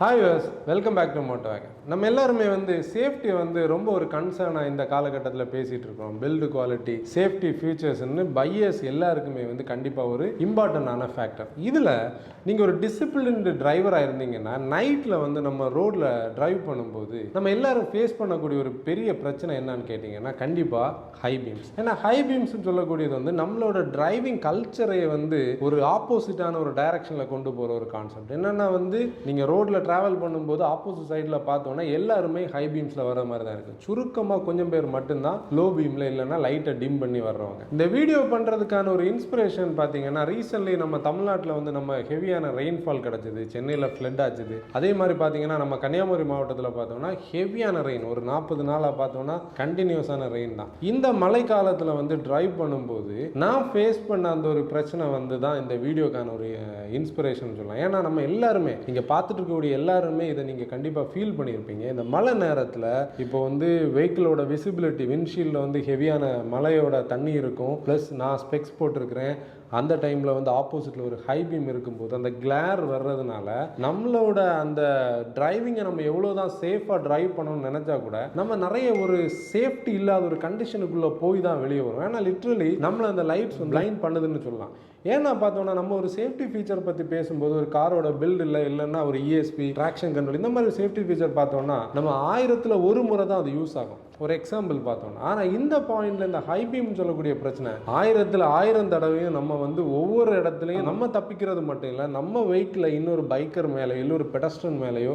Hi guys, welcome back to MotoWagon. நம்ம எல்லாருமே safety ரொம்ப ஒரு கன்சர்னாக இந்த காலகட்டத்தில் பேசிகிட்டு இருக்கோம். பில்டு குவாலிட்டி, சேஃப்டி ஃபீச்சர்ஸ்னு பையர்ஸ் எல்லாருக்குமே கண்டிப்பாக ஒரு இம்பார்ட்டண்டான ஃபேக்டர். இதில் நீங்கள் ஒரு டிசிப்ளின்டு டிரைவராக இருந்தீங்கன்னா நைட்டில் நம்ம ரோட்டில் டிரைவ் பண்ணும்போது நம்ம எல்லாரும் ஃபேஸ் பண்ணக்கூடிய ஒரு பெரிய பிரச்சனை என்னன்னு கேட்டிங்கன்னா கண்டிப்பாக ஹை பீம்ஸ். ஏன்னா ஹை பீம்ஸ்னு சொல்லக்கூடியது நம்மளோட டிரைவிங் கல்ச்சரை ஒரு ஆப்போசிட்டான ஒரு டைரக்ஷனில் கொண்டு போகிற ஒரு கான்செப்ட். என்னென்னா நீங்கள் ரோட்டில் ட்ராவல் பண்ணும்போது ஆப்போசிட் சைடில் பார்த்தோன்னா எல்லாருமே ஹை பீம்ஸில் வர மாதிரி தான் இருக்குது. சுருக்கமாக கொஞ்சம் பேர் மட்டும்தான் லோ பீமில் இல்லைன்னா லைட்டை டிம் பண்ணி வர்றவங்க. இந்த வீடியோ பண்ணுறதுக்கான ஒரு இன்ஸ்பிரேஷன் பார்த்தீங்கன்னா ரீசென்ட்லி நம்ம தமிழ்நாட்டில் நம்ம ஹெவியான ரெயின்ஃபால் கிடச்சிது. சென்னையில் ஃப்ளட் ஆச்சுது. அதே மாதிரி பார்த்தீங்கன்னா நம்ம கன்னியாகுமரி மாவட்டத்தில் பார்த்தோம்னா ஹெவியான ரெயின், ஒரு 40 நாளாக பார்த்தோம்னா கண்டினியூஸான ரெயின் தான். இந்த மழை காலத்தில் டிரைவ் பண்ணும்போது நான் ஃபேஸ் பண்ண அந்த ஒரு பிரச்சனை தான் இந்த வீடியோக்கான ஒரு இன்ஸ்பிரேஷன் சொல்லலாம். ஏன்னா நம்ம எல்லாருமே நீங்கள் பார்த்துட்டு இருக்கக்கூடிய எல்லாருமே இதை நீங்கள் கண்டிப்பாக ஃபீல் பண்ணியிருப்பீங்க. இந்த மழை நேரத்தில் இப்போ வெஹிக்கிளோட விசிபிலிட்டி, விண்ட்ஷீல்டில் ஹெவியான மழையோட தண்ணி இருக்கும். ப்ளஸ் நான் ஸ்பெக்ஸ் போட்டிருக்கிறேன். அந்த டைமில் ஆப்போசிட்டில் ஒரு ஹை பீம் இருக்கும்போது அந்த கிளேர் வர்றதுனால நம்மளோட அந்த டிரைவிங்கை நம்ம எவ்வளோ தான் சேஃபாக டிரைவ் பண்ணணும்னு நினச்சா கூட நம்ம நிறைய ஒரு சேஃப்டி இல்லாத ஒரு கண்டிஷனுக்குள்ளே போய் தான் வெளியே வரும். ஏன்னா லிட்ரலி நம்மளை அந்த லைட்ஸ் பிளைண்ட் பண்ணுதுன்னு சொல்லலாம். ஏன்னா பார்த்தோன்னா நம்ம ஒரு சேஃப்டி ஃபீச்சர் பற்றி பேசும்போது ஒரு காரோட பில்ட் இல்லைன்னா ஒரு ESP, ட்ராக்ஷன் கண்ட்ரோல், இந்த மாதிரி சேஃப்டி ஃபீச்சர் பார்த்தோன்னா நம்ம 1000ல் 1 முறை தான் அது யூஸ் ஆகும். ஒரு எக்ஸாம்பிள் பார்த்தோன்னா. ஆனால் இந்த பாயிண்ட்ல இந்த ஹை பீம் சொல்லக்கூடிய பிரச்சனை 1000ல் 1000 தடவையும் நம்ம ஒவ்வொரு இடத்துலையும் நம்ம தப்பிக்கிறது மட்டும் இல்லை, நம்ம வெஹிக்கில் இன்னொரு பைக்கர் மேலேயோ இல்லை ஒரு பெடஸ்ட்ரன் மேலேயோ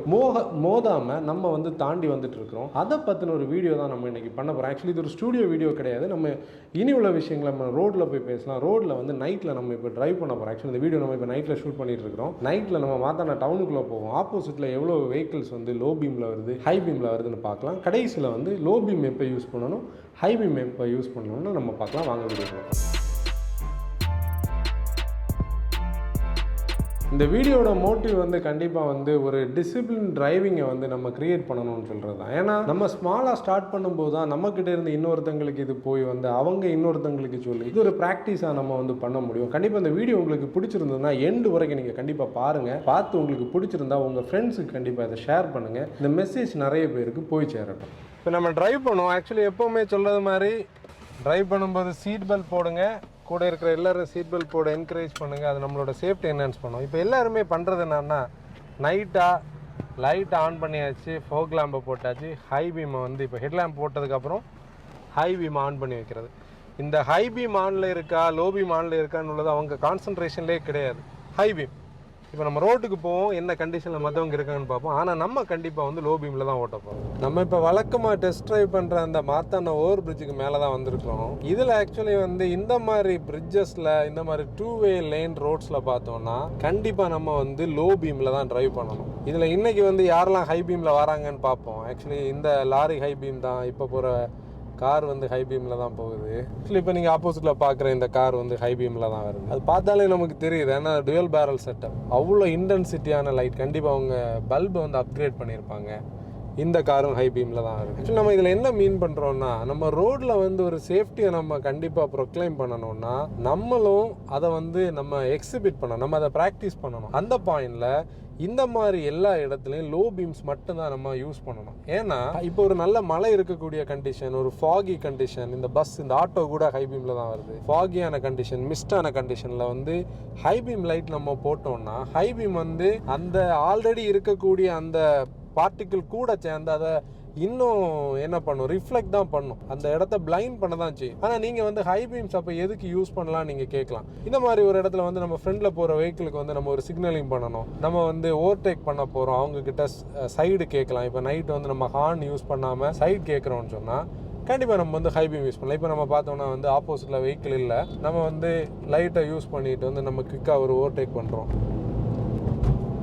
மோதாமல் நம்ம தாண்டி வந்துட்டு இருக்கிறோம். அதை பற்றின ஒரு வீடியோ தான் நம்ம இன்னைக்கு பண்ண போகிறோம். ஆக்சுவலி இது ஒரு ஸ்டூடியோ வீடியோ கிடையாது. நம்ம இனி உள்ள விஷயங்களை நம்ம ரோட்டில் போய் பேசலாம். ரோட்டில் நைட்டில் நம்ம இப்போ டிரைவ் பண்ண போகிறோம். ஆக்சுவலி இந்த வீடியோ நம்ம இப்போ நைட்டில் ஷூட் பண்ணிட்டு இருக்கிறோம். நைட்டில் நம்ம மாத்தான டவுனுக்குள்ளே போவோம். ஆப்போசிட்டில் எவ்வளோ வெஹிக்கிள்ஸ் லோ பீமில் வருது, ஹை பீமில் வருதுன்னு பார்க்கலாம். கடைசியில் லோ பீம் எப்போ யூஸ் பண்ணணும், ஹை பீம் எப்போ யூஸ் பண்ணணும்னு நம்ம பார்க்கலாம். வாங்க வீடியோ பார்க்கலாம். இந்த வீடியோட மோட்டிவ் கண்டிப்பாக ஒரு டிசிப்ளின் டிரைவிங்கை நம்ம கிரியேட் பண்ணணும்னு சொல்கிறது தான். ஏன்னா நம்ம ஸ்மாலாக ஸ்டார்ட் பண்ணும்போது தான் நம்மக்கிட்ட இருந்து இன்னொருத்தங்களுக்கு இது போய் அவங்க இன்னொருத்தங்களுக்கு சொல்லி இது ஒரு ப்ராக்டிஸாக நம்ம பண்ண முடியும். கண்டிப்பாக இந்த வீடியோ உங்களுக்கு பிடிச்சிருந்ததுன்னா எண்டு வரைக்கும் நீங்கள் கண்டிப்பாக பாருங்கள். பார்த்து உங்களுக்கு பிடிச்சிருந்தா உங்கள் ஃப்ரெண்ட்ஸுக்கு கண்டிப்பாக இதை ஷேர் பண்ணுங்கள். இந்த மெசேஜ் நிறைய பேருக்கு போய் சேரட்டும். இப்போ நம்ம டிரைவ் பண்ணுவோம். ஆக்சுவலி எப்போவுமே சொல்கிறது மாதிரி டிரைவ் பண்ணும்போது சீட் பெல்ட் போடுங்க. கூட இருக்கிற எல்லாரும் சீட் பெல்ட் போட என்கரேஜ் பண்ணுங்கள். அது நம்மளோட சேஃப்டி என்ஹான்ஸ் பண்ணும். இப்போ எல்லாருமே பண்ணுறது என்னன்னா லைட்டை ஆன் பண்ணியாச்சு, ஃபோக் லேம்பை போட்டாச்சு, ஹை பீமை இப்போ ஹெட்லேம்ப் போட்டதுக்கப்புறம் ஹை பீம் ஆன் பண்ணி வைக்கிறது. இந்த ஹை பீம் ஆனில் இருக்கா லோ பீம் ஆனில் இருக்கான்னு உள்ளது அவங்க கான்சன்ட்ரேஷன்லேயே கிடையாது. ஹை பீம் இப்போ நம்ம ரோட்டுக்கு போவோம், என்ன கண்டிஷனில் மற்றவங்க இருக்காங்கன்னு பார்ப்போம். ஆனால் நம்ம கண்டிப்பாக லோ பீமில் தான் ஓட்ட போகிறோம். நம்ம இப்போ வழக்கமாக டெஸ்ட் ட்ரைவ் பண்ணுற அந்த மாத்தான ஓவர் பிரிட்ஜுக்கு மேலே தான் வந்திருக்கிறோம். இதில் ஆக்சுவலி இந்த மாதிரி பிரிட்ஜஸில், இந்த மாதிரி 2-வே லேன் ரோட்ஸில் பார்த்தோம்னா கண்டிப்பாக நம்ம லோ பீமில் தான் ட்ரைவ் பண்ணணும். இதில் இன்றைக்கி யாரெல்லாம் ஹை பீமில் வராங்கன்னு பார்ப்போம். ஆக்சுவலி இந்த லாரி ஹை பீம் தான், இப்போ போகிற கார் ஹை பீமில் தான் போகுது. ஆக்சுவலி இப்போ நீங்கள் ஆப்போசிட்டில் பார்க்குற இந்த கார் ஹை பீமில் தான் வருது. அது பார்த்தாலே நமக்கு தெரியுது. ஏன்னா டுவல் பேரல் செட்டப், அவ்வளோ இன்டென்சிட்டியான லைட். கண்டிப்பாக அவங்க பல்பை அப்கிரேட் பண்ணியிருப்பாங்க. இந்த காரும் ஹை பீமில் தான் வருது. ஆக்சுவலி நம்ம இதில் என்ன மீன் பண்ணுறோன்னா, நம்ம ரோட்டில் ஒரு சேஃப்டியை நம்ம கண்டிப்பாக ப்ரொக்ளைம் பண்ணணும்னா நம்மளும் அதை நம்ம எக்ஸிபிட் பண்ணணும், நம்ம அதை ப்ராக்டிஸ் பண்ணணும். அந்த பாயிண்டில் இந்த மாதிரி எல்லா இடத்துலையும் லோ பீம்ஸ் மட்டும்தான் நம்ம யூஸ் பண்ணணும். ஏன்னா இப்போ ஒரு நல்ல மழை இருக்கக்கூடிய கண்டிஷன், ஒரு ஃபாகி கண்டிஷன், இந்த பஸ் இந்த ஆட்டோ கூட ஹை பீமில் தான் வருது. ஃபாகியான கண்டிஷன், மிஸ்டான கண்டிஷனில் ஹை பீம் லைட் நம்ம போட்டோம்னா ஹை பீம் அந்த ஆல்ரெடி இருக்கக்கூடிய அந்த பார்ட்டிக்கிள் கூட சேர்ந்து அதை இன்னும் என்ன பண்ணும், ரிஃப்ளெக்ட் தான் பண்ணும், அந்த இடத்த பிளைண்ட் பண்ண தான் செய்யும். ஆனால் நீங்கள் ஹை பீம்ஸ் அப்போ எதுக்கு யூஸ் பண்ணலாம் நீங்கள் கேட்கலாம். இந்த மாதிரி ஒரு இடத்துல நம்ம ஃப்ரெண்டில் போகிற வெஹிக்கிளுக்கு நம்ம ஒரு சிக்னலிங் பண்ணணும், நம்ம ஓவர்டேக் பண்ண போகிறோம், அவங்கக்கிட்ட சைடு கேட்கலாம். இப்போ நைட் நம்ம ஹார்ன் யூஸ் பண்ணாமல் சைடு கேட்குறோன்னு சொன்னால் கண்டிப்பாக நம்ம ஹை பீம் யூஸ் பண்ணலாம். இப்போ நம்ம பார்த்தோம்னா ஆப்போசிட்டில் வெஹிக்கிள் இல்லை, நம்ம லைட்டை யூஸ் பண்ணிட்டு நம்ம குயிக்காக ஒரு ஓவர்டேக் பண்ணுறோம்.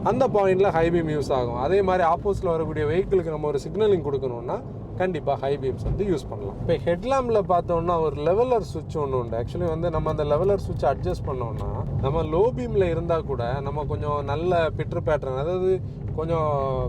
அந்த பாயிண்டில் ஹை பீம் யூஸ் ஆகும். அதே மாதிரி ஆப்போசிட்டில் வரக்கூடிய வெஹிக்கிளுக்கு நம்ம ஒரு சிக்னலிங் கொடுக்கணும்னா கண்டிப்பாக ஹை பீம்ஸ் யூஸ் பண்ணலாம். இப்போ ஹெட்லாம்பில் பார்த்தோம்னா ஒரு லெவலர் சுவிட்ச் ஒன்று உண்டு. ஆக்சுவலி நம்ம அந்த லெவலர் சுவிட்ச் அட்ஜஸ்ட் பண்ணோம்னா நம்ம லோ பீமில் இருந்தால் கூட நம்ம கொஞ்சம் நல்ல பிட்ரு பேட்டர்ன், அதாவது கொஞ்சம்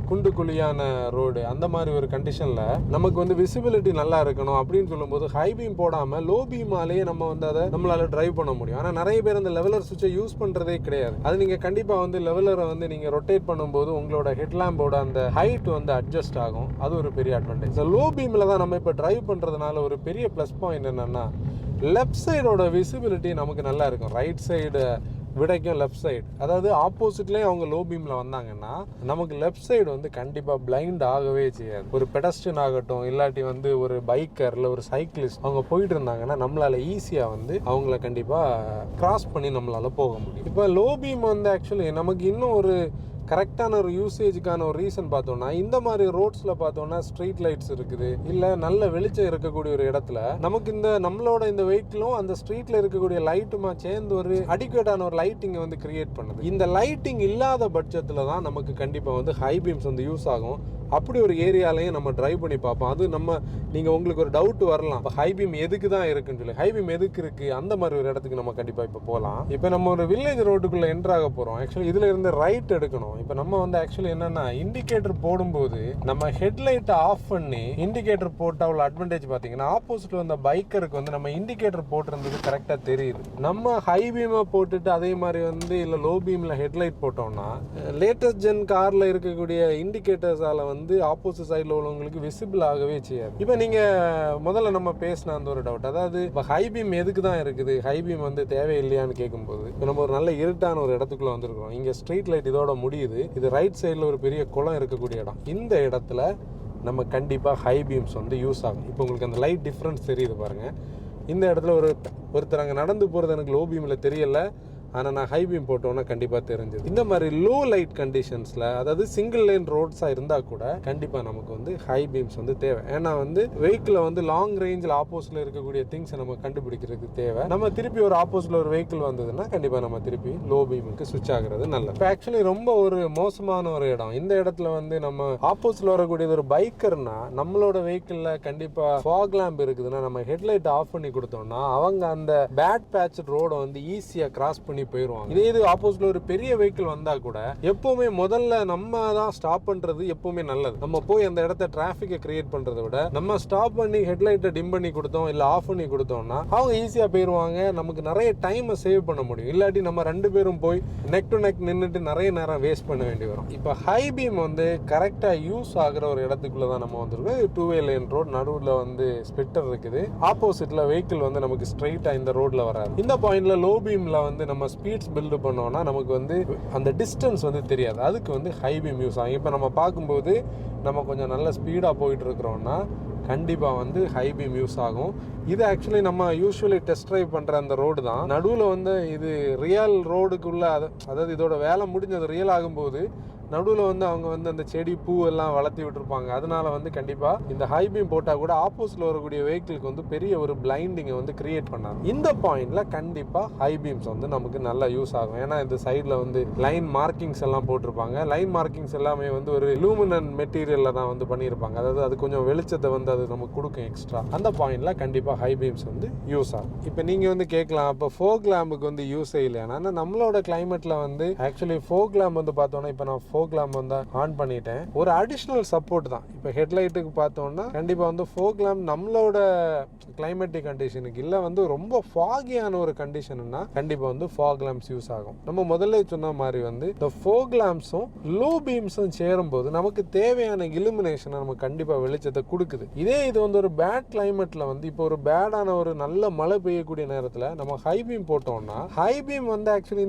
குண்டு குழியான ரோடு அந்த மாதிரி ஒரு கண்டிஷனில் நமக்கு வந்து விசிபிலிட்டி நல்லா இருக்கணும் அப்படின்னு சொல்லும்போது ஹை பீம் போடாமல் லோ பீமாலேயே நம்ம வந்து அதை நம்மளால டிரைவ் பண்ண முடியும். ஆனால் நிறைய பேர் அந்த லெவலர் சுவிட்சை யூஸ் பண்ணுறதே கிடையாது. அது நீங்கள் கண்டிப்பாக வந்து லெவலரை வந்து நீங்கள் ரொட்டேட் பண்ணும்போது உங்களோட ஹெட்லாம்போட அந்த ஹைட் வந்து அட்ஜஸ்ட் ஆகும். அது ஒரு பெரிய அட்வான்டேஜ். இந்த லோ பீமில் தான் நம்ம இப்போ டிரைவ் பண்ணுறதுனால ஒரு பெரிய ப்ளஸ் பாயிண்ட் என்னன்னா லெஃப்ட் சைடோட விசிபிலிட்டி நமக்கு நல்லா இருக்கும். ரைட் சைடு விடைக்கும் லெஃப்ட் சைடு, அதாவது ஆப்போசிட்லேயும் அவங்க லோ பீமில் வந்தாங்கன்னா நமக்கு லெஃப்ட் சைடு வந்து கண்டிப்பாக பிளைண்ட் ஆகவே செய்யாது. ஒரு பெடஸ்ட்ரியன் ஆகட்டும், இல்லாட்டி வந்து ஒரு பைக்கர் இல்லை ஒரு சைக்கிளிஸ்ட் அவங்க போயிட்டு இருந்தாங்கன்னா நம்மளால ஈஸியாக வந்து அவங்கள கண்டிப்பாக கிராஸ் பண்ணி நம்மளால போக முடியும். இப்போ லோ பீம் வந்து ஆக்சுவலி நமக்கு இன்னும் ஒரு கரெக்டான ஒரு யூசேஜுக்கான ஒரு ரீசன் பார்த்தோம்னா இந்த மாதிரி ரோட்ஸில் பார்த்தோம்னா ஸ்ட்ரீட் லைட்ஸ் இருக்குது, இல்லை நல்ல வெளிச்சம் இருக்கக்கூடிய ஒரு இடத்துல நமக்கு இந்த நம்மளோட இந்த வெஹிக்கிளும் அந்த ஸ்ட்ரீட்டில் இருக்கக்கூடிய லைட்டுமா சேர்ந்து ஒரு அடிக்குவேட்டான ஒரு லைட்டிங்கை வந்து கிரியேட் பண்ணுது. இந்த லைட்டிங் இல்லாத பட்சத்தில் தான் நமக்கு கண்டிப்பாக வந்து ஹை பீம்ஸ் வந்து யூஸ் ஆகும். அப்படி ஒரு ஏரியாலையும் நம்ம டிரைவ் பண்ணி பார்ப்போம். அது நீங்கள் உங்களுக்கு ஒரு டவுட் வரலாம், இப்போ ஹை பீம் எதுக்கு தான் இருக்குன்னு சொல்லி. ஹை பீம் எதுக்கு இருக்குது அந்த மாதிரி ஒரு இடத்துக்கு நம்ம கண்டிப்பாக இப்போ போகலாம். இப்போ நம்ம ஒரு வில்லேஜ் ரோட்டுக்குள்ளே என்ட்ரு ஆக போகிறோம். ஆக்சுவலி இதில் இருந்து ரைட் எடுக்கணும். இப்போ நம்ம வந்து ஆக்சுவலி என்னன்னா இண்டிகேட்டர் போடும்போது நம்ம ஹெட்லைட்டை ஆஃப் பண்ணி இண்டிகேட்டர் போட்டால் உள்ள அட்வான்டேஜ் பார்த்தீங்கன்னா ஆப்போசிட்ல வந்த பைக்கருக்கு வந்து நம்ம இண்டிகேட்டர் போட்டிருந்தது கரெக்டாக தெரியுது. நம்ம ஹை பீமை போட்டுட்டு அதே மாதிரி வந்து இல்லை லோ பீமில் ஹெட்லைட் போட்டோம்னா லேட்டஸ்ட் ஜென் காரில் இருக்கக்கூடிய இண்டிகேட்டர்ஸால் வந்து ஆப்போசிட் சைடில் உள்ளவங்களுக்கு விசிபிள் ஆகவே செய்யாது. இப்போ நீங்கள் முதல்ல நம்ம பேசின அந்த ஒரு டவுட், அதாவது இப்போ ஹை பீம் எதுக்கு தான் இருக்குது, ஹை பீம் வந்து தேவையில்லையான்னு கேட்கும்போது நம்ம ஒரு நல்ல இருட்டான ஒரு இடத்துக்குள்ள வந்திருக்கிறோம். இங்கே ஸ்ட்ரீட் லைட் இதோட முடியுது. இது ரைட் சைடில் ஒரு பெரிய குளம் இருக்கக்கூடிய இடம். இந்த இடத்துல நம்ம கண்டிப்பாக ஹை பீம்ஸ் வந்து யூஸ் ஆகும். இப்போ உங்களுக்கு அந்த லைட் டிஃப்ரென்ஸ் தெரியுது பாருங்கள். இந்த இடத்துல ஒருத்தர் அங்கே நடந்து போகிறது எனக்கு லோ பீமில் தெரியலை, ஆனால் நான் ஹை பீம் போட்டோன்னா கண்டிப்பாக தெரிஞ்சது. இந்த மாதிரி லோ லைட் கண்டிஷன்ஸில், அதாவது சிங்கிள் லைன் ரோட்ஸாக இருந்தால் கூட கண்டிப்பாக நமக்கு வந்து ஹை பீம்ஸ் வந்து தேவை. ஏன்னா வந்து வெஹிக்கிளை வந்து லாங் ரேஞ்சில் ஆப்போசிட்டில் இருக்கக்கூடிய திங்ஸை நம்ம கண்டுபிடிக்கிறதுக்கு தேவை. நம்ம திருப்பி ஒரு ஆப்போசிட்டில் ஒரு வெஹிக்கிள் வந்ததுன்னா கண்டிப்பாக நம்ம திருப்பி லோ பீமுக்கு ஸ்விட்ச் ஆகிறது நல்லது. இப்போ ஆக்சுவலி ரொம்ப ஒரு மோசமான ஒரு இடம். இந்த இடத்துல வந்து நம்ம ஆப்போசிட்டில் வரக்கூடிய ஒரு பைக்கர்னா நம்மளோட வெஹிக்கிளில் கண்டிப்பாக ஃபாக் லேம்ப் இருக்குதுன்னா நம்ம ஹெட்லைட் ஆஃப் பண்ணி கொடுத்தோம்னா அவங்க அந்த பேட் பேட்ச் ரோடை வந்து ஈஸியாக கிராஸ் பண்ணி போயிருவாங்க. இதே இது ஆப்போசிட்ல ஒரு பெரிய வெஹிக்கிள் வந்தா கூட எப்பவுமே முதல்ல நம்ம தான் ஸ்டாப் பண்றது எப்பவுமே நல்லது. நம்ம போய் அந்த இடத்த டிராபிக்கை கிரியேட் பண்றதை விட நம்ம ஸ்டாப் பண்ணி ஹெட்லைட்டை டிம் பண்ணி கொடுத்தோம் இல்ல ஆஃப் பண்ணி கொடுத்தோம்னா அவங்க ஈஸியா போயிருவாங்க. நமக்கு நிறைய டைமை சேவ் பண்ண முடியும். இல்லாட்டி நம்ம ரெண்டு பேரும் போய் நெக் டு நெக் நின்றுட்டு நிறைய நேரம் வேஸ்ட் பண்ண வேண்டி வரும். இப்போ ஹை பீம் வந்து கரெக்டா யூஸ் ஆகுற ஒரு இடத்துக்குள்ள தான் நம்ம வந்திருக்கோம். 2-வே லைன் ரோட், நடுவில் வந்து ஸ்பிளிட்டர் இருக்குது. ஆப்போசிட்ல வெஹிக்கிள் வந்து நமக்கு ஸ்ட்ரைட்டா இந்த ரோட்ல வராது. இந்த பாயிண்ட்ல லோ பீம்ல வந்து நம்ம ஸ்பீட்ஸ் பில்டு பண்ணோம்னா நமக்கு வந்து அந்த டிஸ்டன்ஸ் வந்து தெரியாது. அதுக்கு வந்து ஹை பீம் யூஸ் ஆகும். இப்போ நம்ம பார்க்கும்போது நம்ம கொஞ்சம் நல்ல ஸ்பீடாக போயிட்டு இருக்கிறோம்னா கண்டிப்பாக வந்து ஹை பீம் யூஸ் ஆகும். இது ஆக்சுவலி நம்ம யூஸ்வலி டெஸ்ட் ட்ரைவ் பண்ணுற அந்த ரோடு தான். நடுவில் வந்து இது ரியல் ரோடுக்குள்ள, அதாவது இதோட வேலை முடிஞ்சது ரியல் ஆகும்போது நடுவில் வந்து அவங்க வந்து அந்த செடி பூ எல்லாம் வளர்த்தி விட்டுருப்பாங்க. அதனால வந்து கண்டிப்பாக இந்த ஹை பீம் போட்டால் கூட ஆப்போசிட்ல வரக்கூடிய வெஹிக்கிளுக்கு வந்து பெரிய ஒரு பிளைண்டிங்கை வந்து கிரியேட் பண்ணாங்க. இந்த பாயிண்ட்ல கண்டிப்பாக ஹை பீம்ஸ் வந்து நமக்கு நல்லா யூஸ் ஆகும். ஏன்னா இந்த சைடில் வந்து லைன் மார்க்கிங்ஸ் எல்லாம் போட்டிருப்பாங்க. லைன் மார்க்கிங்ஸ் எல்லாமே வந்து ஒரு லூமினன் மெட்டீரியலில் தான் வந்து பண்ணியிருப்பாங்க. அதாவது அது கொஞ்சம் வெளிச்சத்தை வந்து அது நமக்கு கொடுக்கும் எக்ஸ்ட்ரா. அந்த பாயிண்ட்ல கண்டிப்பாக ஹை பீம்ஸ் வந்து யூஸ் ஆகும். இப்போ நீங்கள் வந்து கேட்கலாம், இப்போ ஃபோக் லேம்புக்கு வந்து யூஸே இல்லையா? நம்மளோட கிளைமேட்டில் வந்து ஆக்சுவலி ஃபோக் லேம்ப் வந்து பார்த்தோன்னா இப்போ நான் ஃபோக் லேம்ப் வந்து ஆன் பண்ணிட்டேன். ஒரு அடிஷ்னல் சப்போர்ட் தான். இப்போ ஹெட்லைட்டுக்கு பார்த்தோம்னா கண்டிப்பாக வந்து ஃபோக் லேம்ப் நம்மளோட கிளைமேட்டிக் கண்டிஷனுக்கு இல்லை வந்து ரொம்ப ஃபாகியான ஒரு கண்டிஷன்னா கண்டிப்பாக வந்து ஃபாக் லேம்ப்ஸ் யூஸ் ஆகும். நம்ம முதல்ல சொன்ன மாதிரி வந்து இந்த ஃபோக் லேம்ப்ஸும் லோ பீம்ஸும் சேரும்போது நமக்கு தேவையான இலுமினேஷனை நமக்கு கண்டிப்பாக வெளிச்சத்தை கொடுக்குது. இதே இது வந்து ஒரு பேட் கிளைமேட்ல வந்து இப்போ ஒரு பேடான ஒரு நல்ல மழை பெய்யக்கூடிய நேரத்தில் நம்ம ஹை பீம் போட்டோம்னா ஹை பீம் வந்து ஆக்சுவலி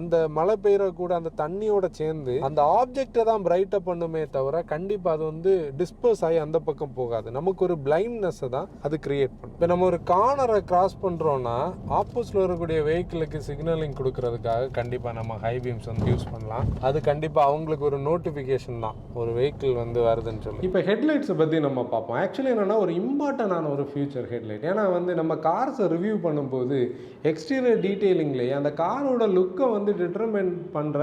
அந்த மழை பெய்யற கூட அந்த தண்ணியோட சேர்ந்து அந்த ஆப்ஜெக்டை தான் பிரைட்டா பண்ணுமே தவிர கண்டிப்பா அது வந்து டிஸ்பர்ஸ் ஆகி அந்த பக்கம் போகாது. நமக்கு ஒரு பிளைண்ட்னஸ் தான் அது கிரியேட் பண்ணும். இப்போ நம்ம ஒரு கார்னரை கிராஸ் பண்றோம்னா ஆப்போசிட்ல வரக்கூடிய வெஹிக்கிளுக்கு சிக்னலிங் கொடுக்கறதுக்காக கண்டிப்பா நம்ம ஹை பீம்ஸ் வந்து யூஸ் பண்ணலாம். அது கண்டிப்பா அவங்களுக்கு ஒரு நோட்டிபிகேஷன் தான் ஒரு வெஹிக்கிள் வந்து வருதுன்னு சொல்லி. இப்போ ஹெட்லைட்ஸை பத்தி நம்ம பார்ப்போம். ஆக்சுவலி என்னன்னா ஒரு இம்பார்ட்டன்டான ஒரு ஃபியூச்சர் ஹெட்லைட். ஏன்னா வந்து நம்ம கார்ஸை ரிவ்யூ பண்ணும்போது எக்ஸ்டீரியர் டீட்டெயிலிங்லேயே அந்த காரோட லுக்கை வந்து டிட்டர்மைன் பண்ற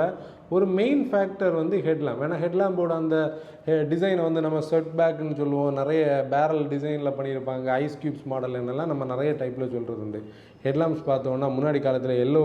ஒரு மெயின் ஃபேக்டர் வந்து ஹெட்லாம்ப். ஏன்னா ஹெட்லாம்போட அந்த டிசைனை வந்து நம்ம ஸ்வெட் பேக்னு சொல்லுவோம். நிறைய பேரல் டிசைனில் பண்ணியிருப்பாங்க. ஐஸ் கியூப்ஸ் மாடல் என்னெல்லாம் நம்ம நிறைய டைப்பில் சொல்கிறது உண்டு. ஹெட்லாம்ப்ஸ் பார்த்தோன்னா முன்னாடி காலத்தில் எல்லோ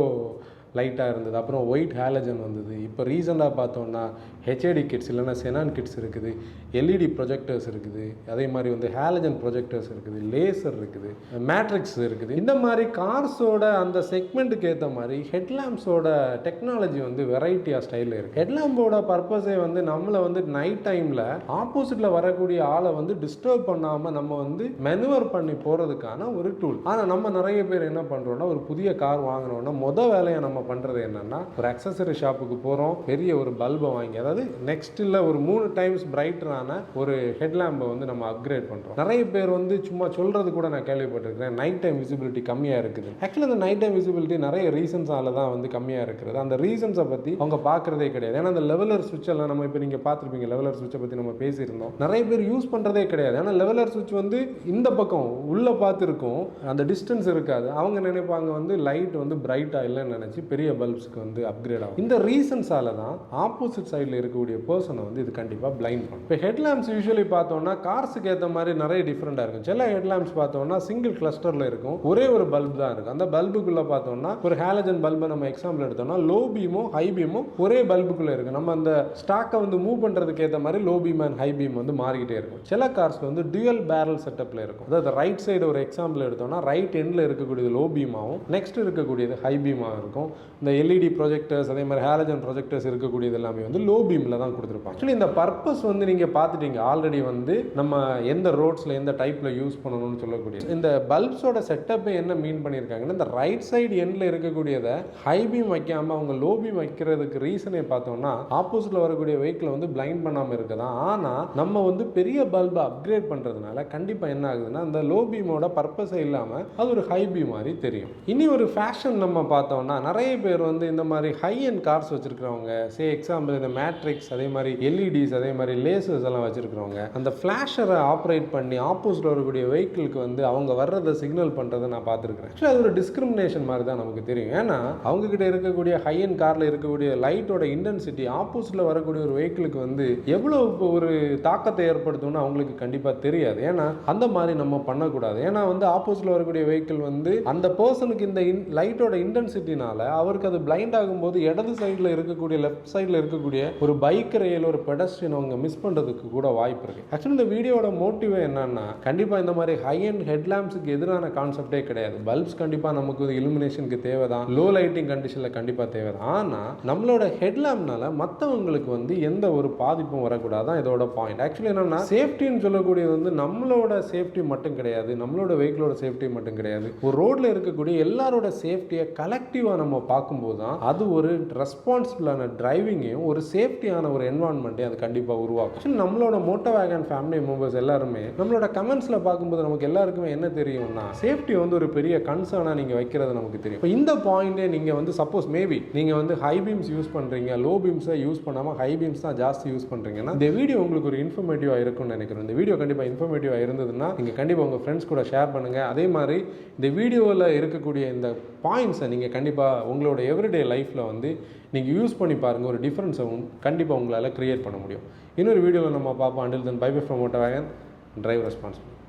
லைட்டாக இருந்தது. அப்புறம் ஒயிட் ஹாலஜன் வந்தது. இப்போ ரீசெண்டாக பார்த்தோம்னா ஹெச்ஏடி கிட்ஸ் இல்லைனா செனான் கிட்ஸ் இருக்குது, எல்இடி ப்ரொஜெக்டர்ஸ் இருக்குது, அதே மாதிரி வந்து ஹாலஜன் ப்ரொஜெக்டர்ஸ் இருக்குது, லேசர் இருக்குது, மேட்ரிக்ஸ் இருக்குது. இந்த மாதிரி கார்ஸோட அந்த செக்மெண்ட்டுக்கு ஏற்ற மாதிரி ஹெட்லாம்ப்ஸோட டெக்னாலஜி வந்து வெரைட்டியாக ஸ்டைலில் இருக்குது. ஹெட்லாம்போட பர்பஸே வந்து நம்மளை வந்து நைட் டைமில் ஆப்போசிட்டில் வரக்கூடிய ஆளை வந்து டிஸ்டர்ப் பண்ணாமல் நம்ம வந்து மெனுவர் பண்ணி போகிறதுக்கான ஒரு டூல். ஆனால் நம்ம நிறைய பேர் என்ன பண்ணுறோம்னா, ஒரு புதிய கார் வாங்கினோன்னா வேலையை நம்ம பண்ணுறது என்னன்னா, ஒரு அக்சசரி ஷாப்புக்கு போகிறோம், பெரிய ஒரு பல்பை வாங்கி, அதாவது நெக்ஸ்ட்டில் ஒரு 3 டைம்ஸ் பிரைட்டரான ஒரு ஹெட்லாம்பை வந்து நம்ம அப்கிரேட் பண்ணுறோம். நிறைய பேர் வந்து சும்மா சொல்கிறது கூட நான் கேள்விப்பட்டிருக்கிறேன், நைட் டைம் விசிபிலிட்டி கம்மியாக இருக்குது. ஆக்சுவலி அந்த நைட் டைம் விசிபிலிட்டி நிறைய ரீசன்ஸால தான் வந்து கம்மியாக இருக்கிறது. அந்த ரீசன்ஸை பற்றி அவங்க பார்க்குறதே கிடையாது. ஏன்னா அந்த லெவலர் சுவிட்ச் எல்லாம் நம்ம இப்போ நீங்கள் பார்த்துருப்பீங்க, லெவலர் சுவிட்சை பற்றி நம்ம பேசியிருந்தோம். நிறைய பேர் யூஸ் பண்ணுறதே கிடையாது. ஏன்னா லெவலர் சுவிட்ச் வந்து இந்த பக்கம் உள்ளே பார்த்துருக்கும், அந்த டிஸ்டன்ஸ் இருக்காது. அவங்க நினைப்பாங்க வந்து லைட் வந்து பிரைட்டாக இல்லைன்னு நினச்சி பெரிய பல்ப்ஸ்க்கு வந்து அப்கிரேட் ஆகும். இந்த ரீசன்ஸால தான் ஆப்போசிட் சைடில் இருக்கக்கூடிய பர்சனை வந்து இது கண்டிப்பாக பிளைண்ட் பண்ணும். இப்போ ஹெட்லாம்ப்ஸ் யூஸ்வலி பார்த்தோம்னா கார்ஸுக்கு ஏற்ற மாதிரி நிறைய டிஃப்ரெண்டாக இருக்கும். சில ஹெட்லாம்ப்ஸ் பார்த்தோம்னா சிங்கிள் கிளஸ்டரில் இருக்கும், ஒரே ஒரு பல்ப் தான் இருக்கும். அந்த பல்புக்குள்ளே பார்த்தோம்னா ஒரு ஹாலஜன் பல்பை நம்ம எக்ஸாம்பிள் எடுத்தோம்னா லோ பீமோ ஹை பீமோ ஒரே பல்புக்குள்ளே இருக்கும். நம்ம அந்த ஸ்டாக்கை வந்து மூவ் பண்ணுறதுக்கு ஏற்ற மாதிரி low beam and high beam வந்து மாறிக்கிட்டே இருக்கும். சில கார்ஸ் வந்து டுயல் பேரல் செட்டப்பில் இருக்கும். அதாவது ரைட் சைடு ஒரு எக்ஸாம்பிள் எடுத்தோம்னா ரைட் எண்டில் இருக்கக்கூடியது லோ பீமாகவும் நெக்ஸ்ட் இருக்கக்கூடியது ஹை பீமாக இருக்கும். இந்த எல்இடி ப்ரொஜெக்டர்ஸ் அதே மாதிரி ஹாலஜன் ப்ரொஜெக்டர்ஸ் இருக்கக்கூடியது எல்லாமே வந்து லோ பீமில் தான் கொடுத்துருப்பாங்க. ஆக்சுவலி இந்த பர்பஸ் வந்து நீங்கள் பார்த்துட்டீங்க ஆல்ரெடி, வந்து நம்ம எந்த ரோட்ஸில் எந்த டைப்பில் யூஸ் பண்ணணும்னு சொல்லக்கூடிய இந்த பல்ப்ஸோட செட்டப்பை என்ன மீன் பண்ணியிருக்காங்கன்னா, இந்த ரைட் சைடு எண்டில் இருக்கக்கூடியதை ஹை பீம் வைக்காமல் அவங்க லோ பீம் வைக்கிறதுக்கு ரீசனே பார்த்தோம்னா ஆப்போசிட்டில் வரக்கூடிய வெஹிக்கிளை வந்து பிளைண்ட் பண்ணாமல் இருக்குதான். ஆனால் நம்ம வந்து பெரிய பல்பை அப்கிரேட் பண்ணுறதுனால கண்டிப்பாக என்ன ஆகுதுன்னா, அந்த லோ பீமோட பர்பஸே இல்லாமல் அது ஒரு ஹை பீம் மாதிரி தெரியும். இனி ஒரு ஃபேஷன் நம்ம பார்த்தோம்னா நிறைய பேர் வந்து இந்த மாதிரி ஹை அண்ட் கார்ஸ் வச்சிருக்கிறவங்க, சே எக்ஸாம்பிள் இந்த மேட்ரிக்ஸ் அதே மாதிரி எல்இடிஸ் அதே மாதிரி லேசர்ஸ் எல்லாம் வச்சிருக்கிறவங்க அந்த ஃபிளாஷரை ஆப்ரேட் பண்ணி ஆப்போசிட் வரக்கூடிய வெஹிக்கிளுக்கு வந்து அவங்க வர்றதை சிக்னல் பண்ணுறதை நான் பார்த்துருக்கிறேன். ஆக்சுவலி அது ஒரு டிஸ்கிரிமினேஷன் மாதிரி தான் நமக்கு தெரியும். ஏன்னா அவங்க கிட்ட இருக்கக்கூடிய ஹை அண்ட் காரில் இருக்கக்கூடிய லைட்டோட இன்டென்சிட்டி ஆப்போசிட்டில் வரக்கூடிய ஒரு வெஹிக்கிளுக்கு வந்து எவ்வளோ ஒரு தாக்கத்தை ஏற்படுத்தும்னு அவங்களுக்கு கண்டிப்பாக தெரியாது. ஏன்னா அந்த மாதிரி நம்ம பண்ணக்கூடாது. ஏன்னா வந்து ஆப்போசிட்டில் வரக்கூடிய வெஹிக்கிள் வந்து அந்த பர்சனுக்கு இந்த லைட்டோட இன்டென்சிட்டினால அவருக்கு அது பிளைண்ட் ஆகும்போது இடது சைடில் இருக்கக்கூடிய லெஃப்ட் சைடில் இருக்கக்கூடிய ஒரு பைக்கரையில் ஒரு பெடஸ்ட்ரியன் அவங்க மிஸ் பண்ணுறதுக்கு கூட வாய்ப்பு இருக்குது. ஆக்சுவலி இந்த வீடியோட மோட்டிவே என்னன்னா, கண்டிப்பாக இந்த மாதிரி ஹை அண்ட் ஹெட்லாம்ப்ஸுக்கு எதிரான கான்செப்டே கிடையாது. பல்ப்ஸ் கண்டிப்பாக நமக்கு இலுமினேஷனுக்கு தேவை தான், லோ லைட்டிங் கண்டிஷனில் கண்டிப்பாக தேவை தான். ஆனால் நம்மளோட ஹெட்லாம்ப்னால மற்றவங்களுக்கு வந்து எந்த ஒரு பாதிப்பும் வரக்கூடாது தான் இதோட பாயிண்ட். ஆக்சுவலி என்னன்னா, சேஃப்டின்னு சொல்லக்கூடியது வந்து நம்மளோட சேஃப்டி மட்டும் கிடையாது, நம்மளோட வெஹிக்கிளோட சேஃப்டி மட்டும் கிடையாது, ஒரு ரோட்ல இருக்கக்கூடிய எல்லாரோட சேஃப்டியை கலெக்டிவாக நம்ம பார்க்கும்போது தான் அது ஒரு ரெஸ்பான்சிபிளான டிரைவிங்கையும் ஒரு சேஃப்டியான ஒரு என்வாரன்மெண்ட்டையும் அது கண்டிப்பாக உருவாக்கும். நம்மளோட மோட்டோவேகன் ஃபேமிலி மெம்பர்ஸ் எல்லாருமே நம்மளோட கமெண்ட்ஸில் பார்க்கும்போது நமக்கு எல்லாருக்குமே என்ன தெரியும்னா, சேஃப்டி வந்து ஒரு பெரிய கன்சர்னாக நீங்கள் வைக்கிறது நமக்கு தெரியும். இப்போ இந்த பாயிண்டே நீங்கள் வந்து சப்போஸ் மேபி நீங்கள் வந்து ஹை பீம்ஸ் யூஸ் பண்ணுறீங்க, லோ பீம்ஸை யூஸ் பண்ணாமல் ஹை பீம்ஸ் தான் ஜாஸ்தி யூஸ் பண்ணுறீங்கன்னா இந்த வீடியோ உங்களுக்கு ஒரு இன்ஃபர்மேட்டிவாக இருக்கும்னு நினைக்கிறேன். இந்த வீடியோ கண்டிப்பாக இன்ஃபர்மேட்டிவாக இருந்ததுன்னா நீங்கள் கண்டிப்பாக உங்கள் ஃப்ரெண்ட்ஸ் கூட ஷேர் பண்ணுங்கள். அதே மாதிரி இந்த வீடியோவில் இருக்கக்கூடிய இந்த பாயிண்ட்ஸை நீங்கள் கண்டிப்பாக உங்களோட எவ்ரிடே லைஃப்பில் வந்து நீங்கள் யூஸ் பண்ணி பாருங்கள். ஒரு டிஃப்ரென்ஸை கண்டிப்பாக உங்களால் க்ரியேட் பண்ண முடியும். இன்னொரு வீடியோவில் நம்ம பார்ப்போம். Until then, bye bye from MotoWagon. Drive responsibly.